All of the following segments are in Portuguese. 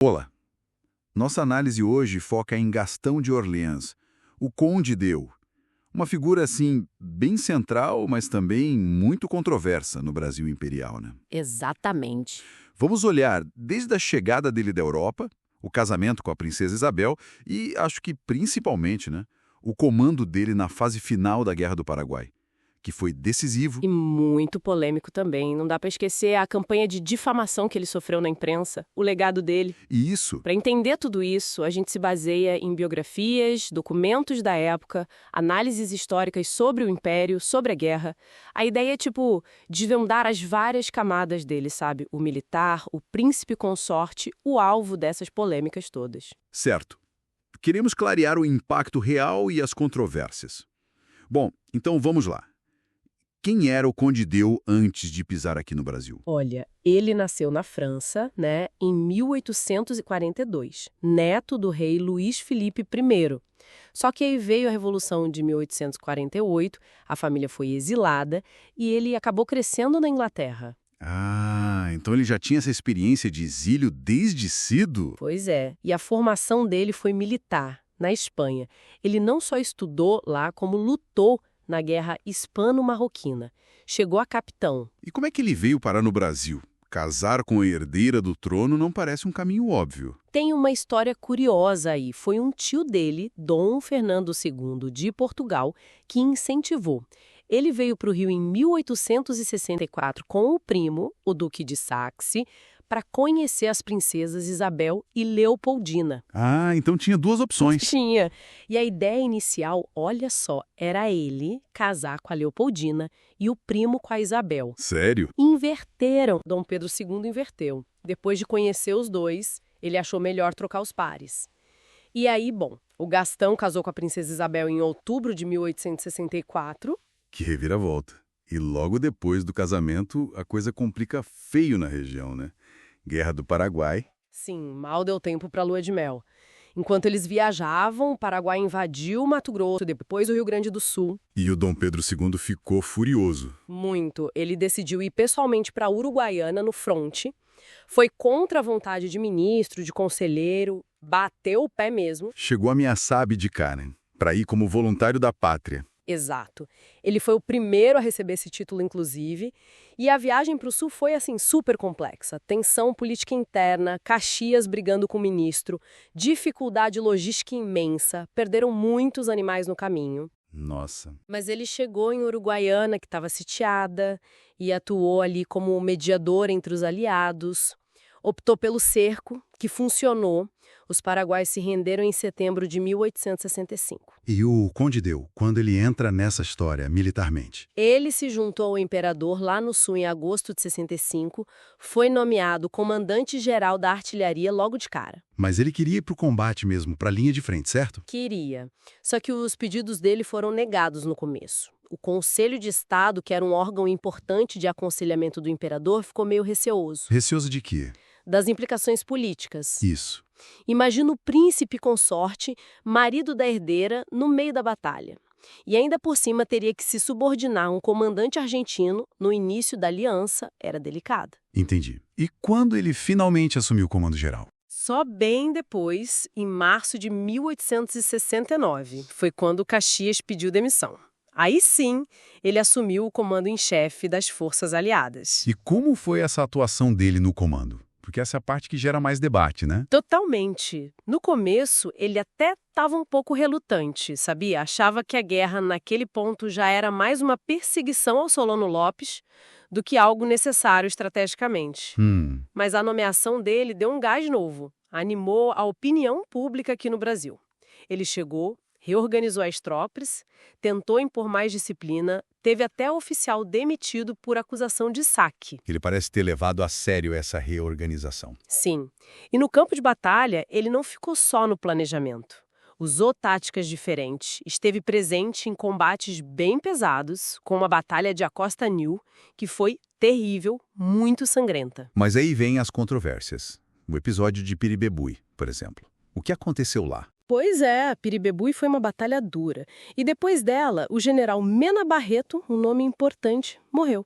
Olá! Nossa análise hoje foca em Gastão de Orleans, o Conde Deu. Uma figura, assim, bem central, mas também muito controversa no Brasil imperial, né? Exatamente. Vamos olhar desde a chegada dele da Europa, o casamento com a princesa Isabel e, acho que principalmente, né, o comando dele na fase final da Guerra do Paraguai, que foi decisivo. E muito polêmico também. Não dá para esquecer a campanha de difamação que ele sofreu na imprensa, o legado dele. E isso, Para entender tudo isso, a gente se baseia em biografias, documentos da época, análises históricas sobre o Império, sobre a guerra. A ideia é, desvendar as várias camadas dele, sabe? O militar, o príncipe consorte, o alvo dessas polêmicas todas. certo. Queremos clarear o impacto real e as controvérsias. Bom, então vamos lá. Quem era o Conde Deu antes de pisar aqui no Brasil? Olha, ele nasceu na França, né, em 1842, neto do rei Luís Felipe I. Só que aí veio a Revolução de 1848, a família foi exilada e ele acabou crescendo na Inglaterra. Ah, então ele já tinha essa experiência de exílio desde cedo? Pois é, e a formação dele foi militar, na Espanha. Ele não só estudou lá, como lutou na Guerra Hispano-Marroquina. Chegou a capitão. E como é que ele veio parar no Brasil? Casar com a herdeira do trono não parece um caminho óbvio. Tem uma história curiosa aí. Foi um tio dele, Dom Fernando II de Portugal, que incentivou. Ele veio para o Rio em 1864 com o primo, o Duque de Saxe, para conhecer as princesas Isabel e Leopoldina. Ah, então tinha duas opções. Tinha. E a ideia inicial, olha só, era ele casar com a Leopoldina e o primo com a Isabel. Sério? Inverteram. Dom Pedro II inverteu. Depois de conhecer os dois, ele achou melhor trocar os pares. E aí, bom, o Gastão casou com a princesa Isabel em outubro de 1864. Que reviravolta. E logo depois do casamento, a coisa complica feio na região, né? Guerra do Paraguai. Sim, mal deu tempo para a lua de mel. Enquanto eles viajavam, o Paraguai invadiu o Mato Grosso, depois o Rio Grande do Sul. E o Dom Pedro II ficou furioso. Muito. Ele decidiu ir pessoalmente para a Uruguaiana, no fronte. Foi contra a vontade de ministro, de conselheiro, bateu o pé mesmo. Chegou a ameaçar abdicar, né? Para ir como voluntário da pátria. Exato. Ele foi o primeiro a receber esse título, inclusive. E a viagem para o sul foi, assim, super complexa. Tensão política interna, Caxias brigando com o ministro, dificuldade logística imensa, perderam muitos animais no caminho. Nossa. Mas ele chegou em Uruguaiana, que estava sitiada, e atuou ali como mediador entre os aliados. Optou pelo cerco, que funcionou. Os paraguaios se renderam em setembro de 1865. E o Conde Deu, quando ele entra nessa história militarmente? Ele se juntou ao imperador lá no sul em agosto de 65, foi nomeado comandante-geral da artilharia logo de cara. Mas ele queria ir para o combate mesmo, para a linha de frente, certo? Queria. Só que os pedidos dele foram negados no começo. O Conselho de Estado, que era um órgão importante de aconselhamento do imperador, ficou meio receoso. Receoso de quê? Das implicações políticas. Isso. Imagina o príncipe consorte, marido da herdeira, no meio da batalha. E ainda por cima teria que se subordinar a um comandante argentino no início da aliança, era delicada. Entendi. E quando ele finalmente assumiu o comando geral? Só bem depois, em março de 1869, foi quando Caxias pediu demissão. Aí sim, ele assumiu o comando em chefe das forças aliadas. E como foi essa atuação dele no comando? Porque essa é a parte que gera mais debate, né? Totalmente. No começo, ele até estava um pouco relutante, sabia? Achava que a guerra naquele ponto já era mais uma perseguição ao Solano Lopes do que algo necessário estrategicamente. Mas a nomeação dele deu um gás novo, animou a opinião pública aqui no Brasil. Ele chegou, reorganizou as tropas, tentou impor mais disciplina, teve até oficial demitido por acusação de saque. Ele parece ter levado a sério essa reorganização. Sim. E no campo de batalha, ele não ficou só no planejamento. Usou táticas diferentes, esteve presente em combates bem pesados, como a Batalha de Acosta Nil, que foi terrível, muito sangrenta. Mas aí vem as controvérsias. O episódio de Piribebui, por exemplo. O que aconteceu lá? Pois é, Piribebui foi uma batalha dura. E depois dela, o general Mena Barreto, um nome importante, morreu.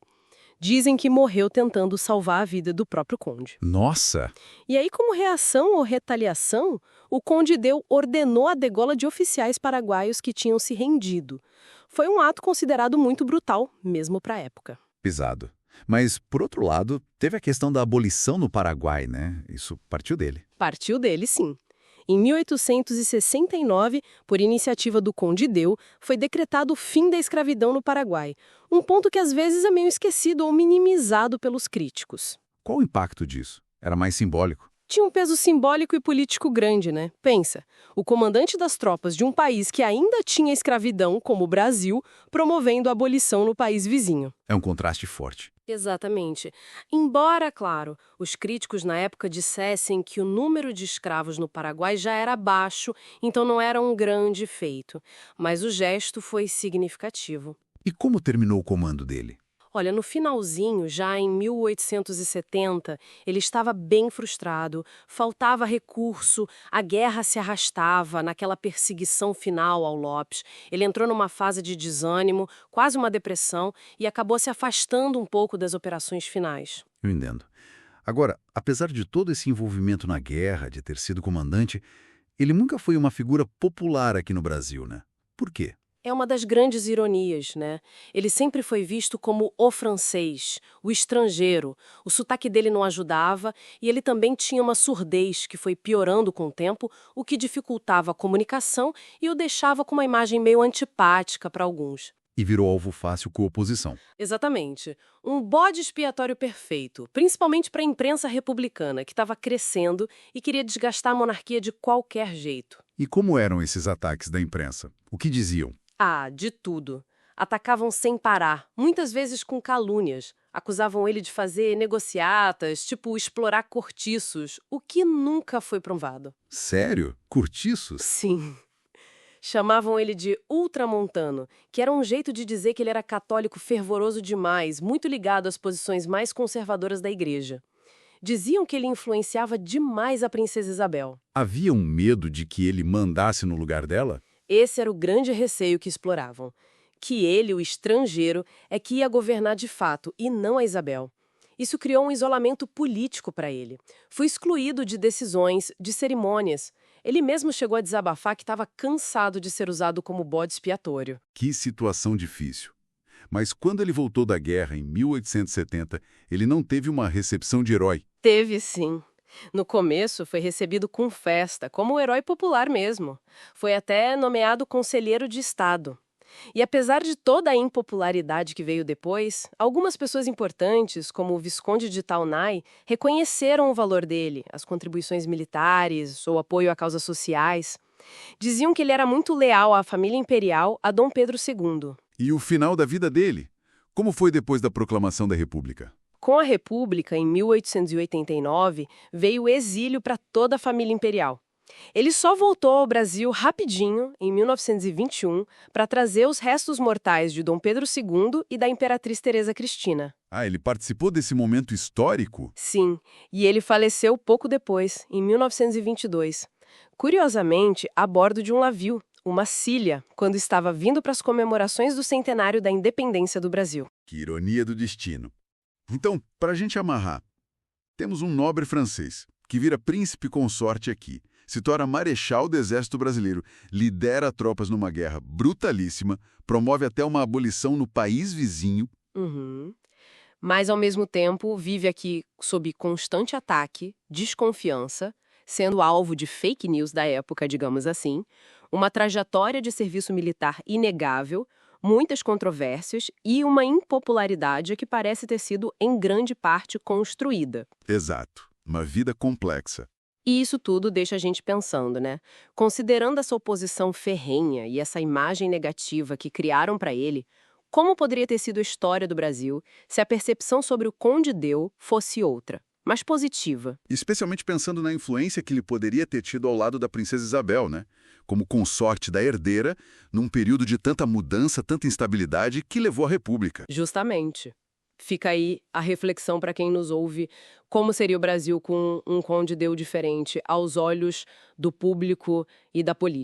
Dizem que morreu tentando salvar a vida do próprio conde. Nossa! E aí, como reação ou retaliação, o conde ordenou a degola de oficiais paraguaios que tinham se rendido. Foi um ato considerado muito brutal, mesmo para a época. Pesado. Mas, por outro lado, teve a questão da abolição no Paraguai, né? Isso partiu dele. Partiu dele, sim. Em 1869, por iniciativa do Conde Deu, foi decretado o fim da escravidão no Paraguai, um ponto que às vezes é meio esquecido ou minimizado pelos críticos. Qual o impacto disso? Era mais simbólico. Tinha um peso simbólico e político grande, né? Pensa, o comandante das tropas de um país que ainda tinha escravidão, como o Brasil, promovendo a abolição no país vizinho. É um contraste forte. Exatamente. Embora, claro, os críticos na época dissessem que o número de escravos no Paraguai já era baixo, então não era um grande feito. Mas o gesto foi significativo. E como terminou o comando dele? Olha, no finalzinho, já em 1870, ele estava bem frustrado, faltava recurso, a guerra se arrastava naquela perseguição final ao Lopes. Ele entrou numa fase de desânimo, quase uma depressão, e acabou se afastando um pouco das operações finais. Eu entendo. Agora, apesar de todo esse envolvimento na guerra, de ter sido comandante, ele nunca foi uma figura popular aqui no Brasil, né? Por quê? É uma das grandes ironias, né? Ele sempre foi visto como o francês, o estrangeiro. O sotaque dele não ajudava e ele também tinha uma surdez que foi piorando com o tempo, o que dificultava a comunicação e o deixava com uma imagem meio antipática para alguns. E virou alvo fácil com a oposição. Exatamente. Um bode expiatório perfeito, principalmente para a imprensa republicana, que estava crescendo e queria desgastar a monarquia de qualquer jeito. E como eram esses ataques da imprensa? O que diziam? Ah, de tudo. Atacavam sem parar, muitas vezes com calúnias. Acusavam ele de fazer negociatas, tipo explorar cortiços, o que nunca foi provado. Sério? Cortiços? Sim. Chamavam ele de ultramontano, que era um jeito de dizer que ele era católico fervoroso demais, muito ligado às posições mais conservadoras da igreja. Diziam que ele influenciava demais a princesa Isabel. Havia um medo de que ele mandasse no lugar dela? Esse era o grande receio que exploravam. Que ele, o estrangeiro, é que ia governar de fato, e não a Isabel. Isso criou um isolamento político para ele. Foi excluído de decisões, de cerimônias. Ele mesmo chegou a desabafar que estava cansado de ser usado como bode expiatório. Que situação difícil. Mas quando ele voltou da guerra, em 1870, ele não teve uma recepção de herói. Teve sim. No começo, foi recebido com festa, como um herói popular mesmo. Foi até nomeado conselheiro de Estado. E apesar de toda a impopularidade que veio depois, algumas pessoas importantes, como o Visconde de Taunay, reconheceram o valor dele, as contribuições militares, o apoio a causas sociais. Diziam que ele era muito leal à família imperial, a Dom Pedro II. E o final da vida dele? Como foi depois da proclamação da República? Com a República, em 1889, veio o exílio para toda a família imperial. Ele só voltou ao Brasil rapidinho, em 1921, para trazer os restos mortais de Dom Pedro II e da Imperatriz Teresa Cristina. Ah, ele participou desse momento histórico? Sim, e ele faleceu pouco depois, em 1922. Curiosamente, a bordo de um navio, uma Cília, quando estava vindo para as comemorações do centenário da independência do Brasil. Que ironia do destino. Então, para a gente amarrar, temos um nobre francês que vira príncipe consorte aqui, se torna marechal do exército brasileiro, lidera tropas numa guerra brutalíssima, promove até uma abolição no país vizinho. Mas, ao mesmo tempo, vive aqui sob constante ataque, desconfiança, sendo alvo de fake news da época, digamos assim, uma trajetória de serviço militar inegável, muitas controvérsias e uma impopularidade que parece ter sido, em grande parte, construída. Exato. Uma vida complexa. E isso tudo deixa a gente pensando, né? Considerando essa oposição ferrenha e essa imagem negativa que criaram para ele, como poderia ter sido a história do Brasil se a percepção sobre o Conde Deu fosse outra, mais positiva? Especialmente pensando na influência que ele poderia ter tido ao lado da princesa Isabel, né? Como consorte da herdeira, num período de tanta mudança, tanta instabilidade que levou à República. Justamente. Fica aí a reflexão para quem nos ouve, como seria o Brasil com um Conde Deu diferente aos olhos do público e da política.